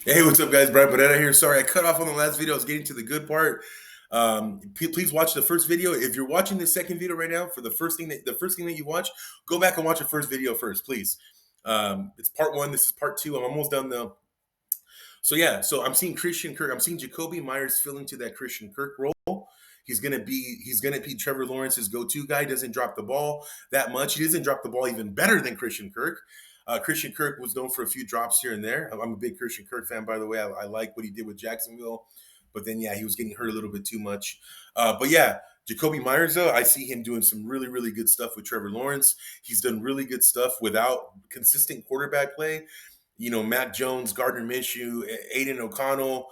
Hey, what's up, guys? Brian Bonetta here. Sorry, I cut off on the last video. I was getting to the good part. Please watch the first video. If you're watching the second video right now, for the first thing that you watch, go back and watch the first video first, please. It's part one. This is part two. I'm almost done though. So yeah, so I'm seeing Christian Kirk. I'm seeing Jakobi Meyers fill into that Christian Kirk role. He's gonna be Trevor Lawrence's go-to guy. Doesn't drop the ball that much. He doesn't drop the ball even better than Christian Kirk. Christian Kirk was known for a few drops here and there. I'm a big Christian Kirk fan, by the way. I like what he did with Jacksonville, but then yeah, he was getting hurt a little bit too much. But yeah, Jakobi Meyers, though, I see him doing some really, really good stuff with Trevor Lawrence. He's done really good stuff without consistent quarterback play. Mac Jones, Gardner Minshew, Aiden O'Connell,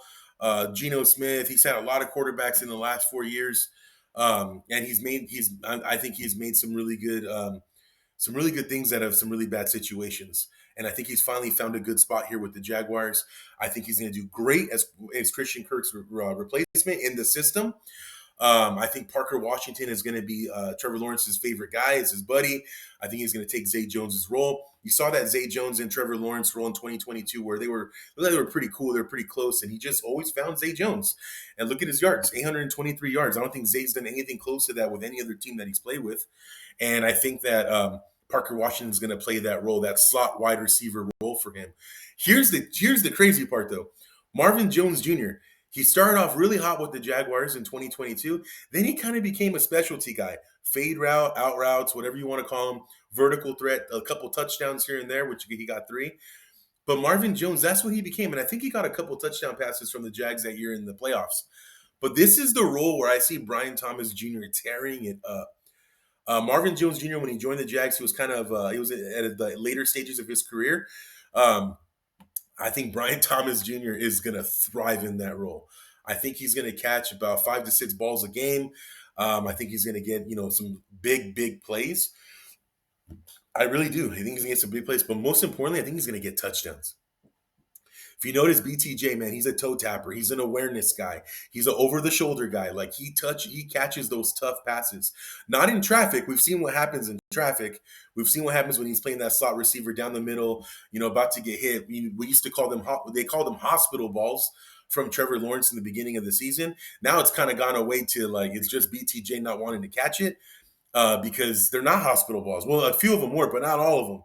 Geno Smith. He's had a lot of quarterbacks in the last 4 years, and I think he's made some really good things out of some really bad situations. And I think he's finally found a good spot here with the Jaguars. I think he's going to do great as Christian Kirk's replacement in the system. I think Parker Washington is going to be Trevor Lawrence's favorite guy, is his buddy. I think he's going to take Zay Jones's role. You saw that Zay Jones and Trevor Lawrence role in 2022, where they were pretty cool. They were pretty close, and he just always found Zay Jones. And look at his yards, 823 yards. I don't think Zay's done anything close to that with any other team that he's played with. And I think that Parker Washington is going to play that role, that slot wide receiver role for him. Here's the crazy part though. Marvin Jones Jr. He started off really hot with the Jaguars in 2022. Then he kind of became a specialty guy. Fade route, out routes, whatever you want to call him, vertical threat, a couple touchdowns here and there, which he got three. But Marvin Jones, that's what he became. And I think he got a couple touchdown passes from the Jags that year in the playoffs. But this is the role where I see Brian Thomas Jr. tearing it up. Marvin Jones Jr., when he joined the Jags, he was at the later stages of his career. Um, I think Brian Thomas Jr. is going to thrive in that role. I think he's going to catch about 5 to 6 balls a game. I think he's going to get some big plays. I really do. I think he's going to get some big plays, but most importantly, I think he's going to get touchdowns. If you notice BTJ, man, he's a toe tapper. He's an awareness guy. He's an over the shoulder guy. Like he catches those tough passes. Not in traffic. We've seen what happens in traffic. We've seen what happens when he's playing that slot receiver down the middle, about to get hit. We used to call them they called them hospital balls from Trevor Lawrence in the beginning of the season. Now it's kind of gone away to like it's just BTJ not wanting to catch it because they're not hospital balls. Well, a few of them were, but not all of them.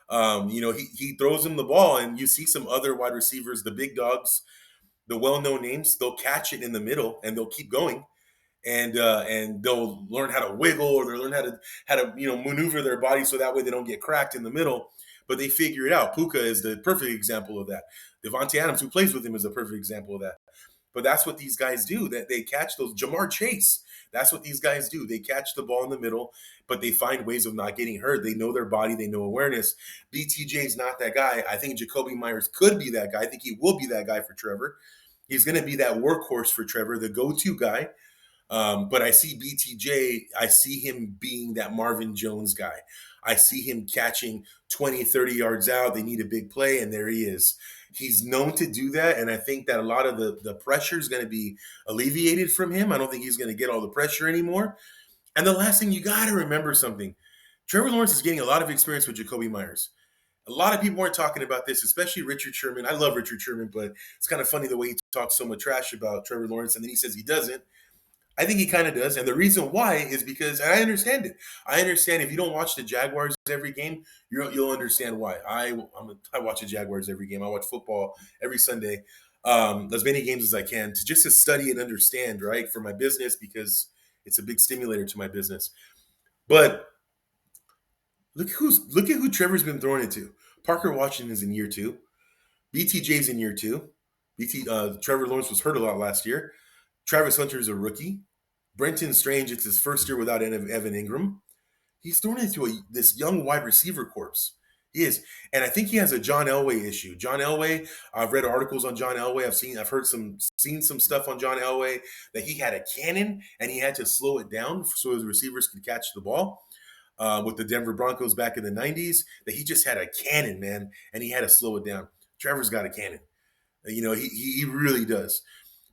He throws him the ball, and you see some other wide receivers, the big dogs, the well-known names. They'll catch it in the middle, and they'll keep going, and they'll learn how to wiggle, or they'll learn how to maneuver their body so that way they don't get cracked in the middle. But they figure it out. Puka is the perfect example of that. Devontae Adams, who plays with him, is a perfect example of that. But that's what these guys do. That they catch those Jamar Chase. That's what these guys do. They catch the ball in the middle, but they find ways of not getting hurt. They know their body. They know awareness. BTJ is not that guy. I think Jakobi Meyers could be that guy. I think he will be that guy for Trevor. He's going to be that workhorse for Trevor, the go-to guy. But I see BTJ, I see him being that Marvin Jones guy. I see him catching 20, 30 yards out. They need a big play, and there he is. He's known to do that, and I think that a lot of the pressure is going to be alleviated from him. I don't think he's going to get all the pressure anymore. And the last thing, you got to remember something. Trevor Lawrence is getting a lot of experience with Jakobi Meyers. A lot of people aren't talking about this, especially Richard Sherman. I love Richard Sherman, but it's kind of funny the way he talks so much trash about Trevor Lawrence, and then he says he doesn't. I think he kind of does. And the reason why is because, and I understand it. I understand if you don't watch the Jaguars every game, you'll understand why. I watch the Jaguars every game. I watch football every Sunday, as many games as I can, to study and understand, right, for my business, because it's a big stimulator to my business. But look at who Trevor's been thrown into. Parker Washington is in year two. BTJ's in year two. Trevor Lawrence was hurt a lot last year. Travis Hunter is a rookie. Brenton Strange, it's his first year without Evan Ingram. He's thrown into this young wide receiver corpse. He is. And I think he has a John Elway issue. John Elway, I've read articles on John Elway. I've seen some stuff on John Elway that he had a cannon and he had to slow it down so his receivers could catch the ball. With the Denver Broncos back in the 90s, that he just had a cannon, man, and he had to slow it down. Trevor's got a cannon. He really does.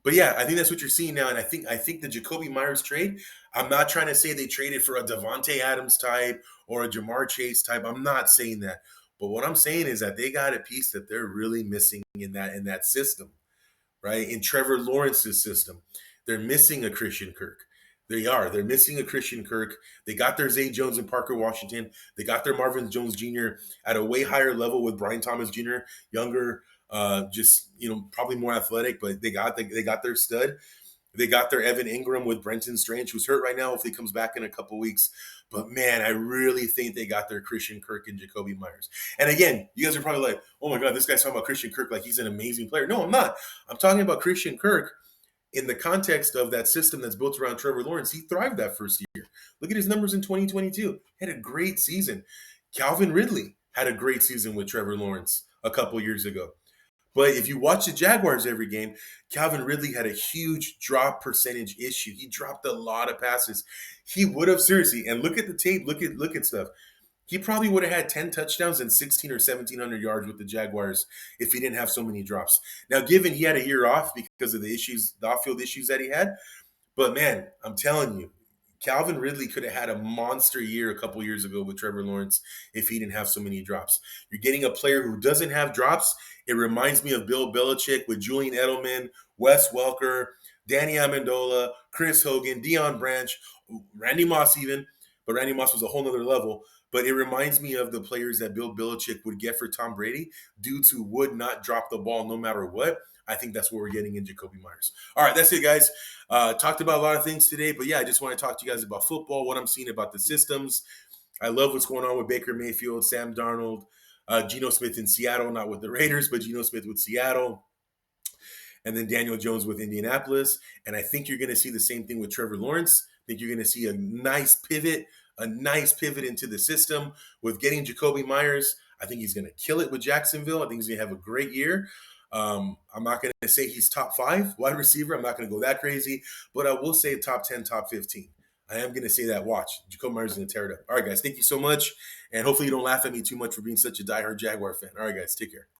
But yeah, I think that's what you're seeing now, and I think the Jakobi Meyers trade. I'm not trying to say they traded for a Devontae Adams type or a Jamar Chase type. I'm not saying that. But what I'm saying is that they got a piece that they're really missing in that system, right? In Trevor Lawrence's system, they're missing a Christian Kirk. They are. They're missing a Christian Kirk. They got their Zay Jones and Parker Washington. They got their Marvin Jones Jr. at a way higher level with Brian Thomas Jr. Younger, just probably more athletic, but they got their stud. They got their Evan Ingram with Brenton Strange, who's hurt right now. Hopefully, he comes back in a couple weeks. But man, I really think they got their Christian Kirk and Jakobi Meyers. And again, you guys are probably like, "Oh my God, this guy's talking about Christian Kirk like he's an amazing player." No, I'm not. I'm talking about Christian Kirk in the context of that system that's built around Trevor Lawrence. He thrived that first year. Look at his numbers in 2022. He had a great season. Calvin Ridley had a great season with Trevor Lawrence a couple years ago. But if you watch the Jaguars every game, Calvin Ridley had a huge drop percentage issue. He dropped a lot of passes. He would have seriously, and look at the tape, look at stuff. He probably would have had 10 touchdowns and 16 or 1700 yards with the Jaguars if he didn't have so many drops. Now, given he had a year off because of the off-field issues that he had, but man, I'm telling you, Calvin Ridley could have had a monster year a couple years ago with Trevor Lawrence if he didn't have so many drops. You're getting a player who doesn't have drops. It reminds me of Bill Belichick with Julian Edelman, Wes Welker, Danny Amendola, Chris Hogan, Deion Branch, Randy Moss even, but Randy Moss was a whole nother level. But it reminds me of the players that Bill Belichick would get for Tom Brady, dudes who would not drop the ball no matter what. I think that's what we're getting in Jakobi Meyers. All right, that's it, guys. Talked about a lot of things today, but yeah, I just want to talk to you guys about football, what I'm seeing about the systems. I love what's going on with Baker Mayfield, Sam Darnold, Geno Smith in Seattle, not with the Raiders, but Geno Smith with Seattle, and then Daniel Jones with Indianapolis. And I think you're going to see the same thing with Trevor Lawrence. I think you're going to see a nice pivot into the system with getting Jakobi Meyers. I think he's going to kill it with Jacksonville. I think he's going to have a great year. I'm not going to say he's top 5 wide receiver. I'm not going to go that crazy, but I will say top 10, top 15. I am going to say that. Watch. Jakobi Meyers is going to tear it up. All right, guys. Thank you so much. And hopefully you don't laugh at me too much for being such a diehard Jaguar fan. All right, guys. Take care.